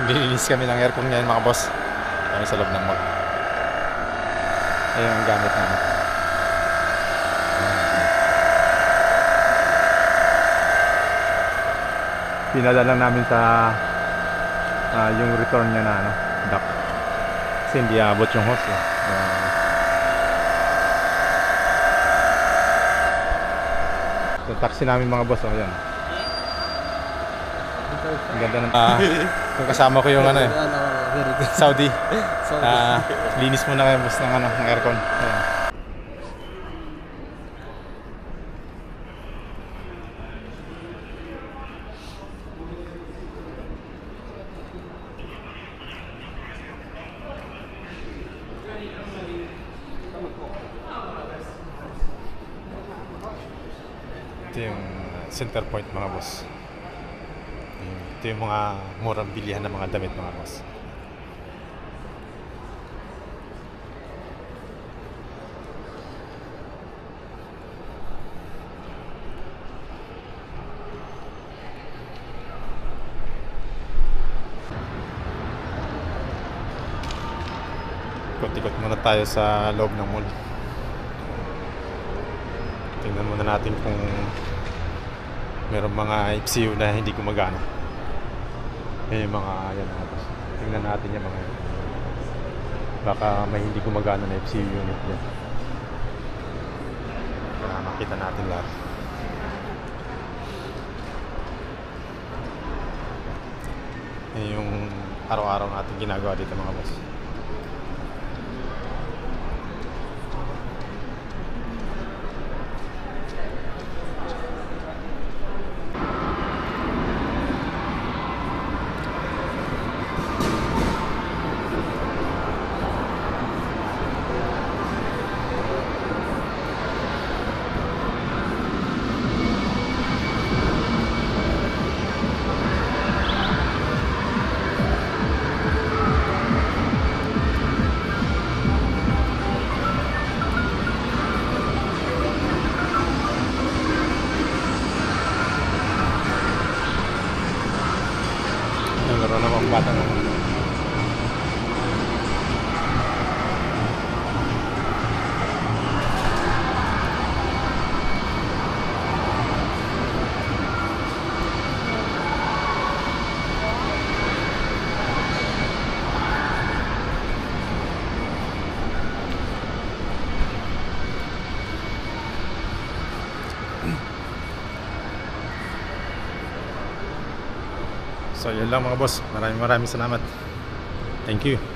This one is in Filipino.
Nililinis kami ng aircon ngayon mga boss. Kami sa loob ng mall. Ayun ang gamit namin. Pinadala lang namin sa yung return niya na dock. Kasi hindi abot yung hose eh. So, taxi namin mga boss. Ayan. Ang ganda ng kung kasama ko yung Saudi. Linis muna kayo boss ng aircon. Ayan. Ito yung center point mga boss. Ito yung mga murang bilihan ng mga damit mga boss. Ikot-ikot muna tayo sa loob ng mall. Tingnan muna natin kung meron mga FCU na hindi gumagana. Yung mga yan mga boss. Tingnan natin yung mga yan. Baka may hindi gumagana na FCU unit dyan. Para makita natin lahat. Yung araw-araw natin ginagawa dito mga boss. Laro na mga bata naman. So yun lang mga boss. Maraming salamat. Thank you.